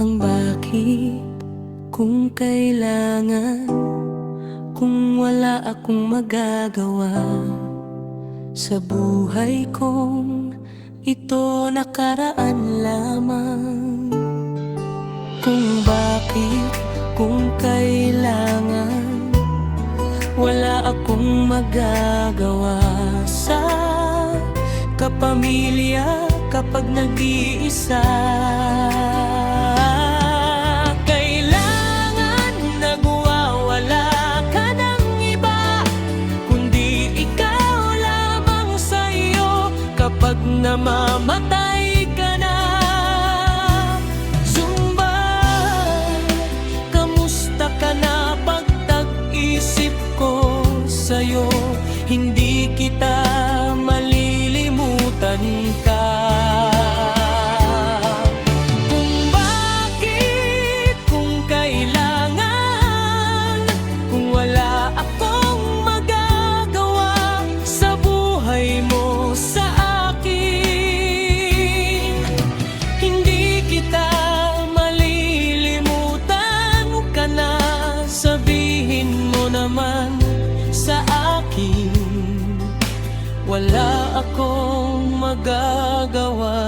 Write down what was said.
ang bakit kung kailangan, kung wala akong magagawa sa buhay kong ito, nakaraan lamang. Kung bakit kung kailangan, wala akong magagawa sa kapamilya kapag nag-iisa. Kailangan nagwawala ka ng iba, kundi ikaw lamang sa'yo kapag namamatay ka na. Zumba, kamusta ka na pag tag-isip ko sa'yo? Hindi kita malilimutan ka. Kung bakit, kung kailangan, kung wala akong magagawa sa buhay mo, sa akin, hindi kita malilimutan ka na. Sabihin mo naman sa akin, wala akong magagawa.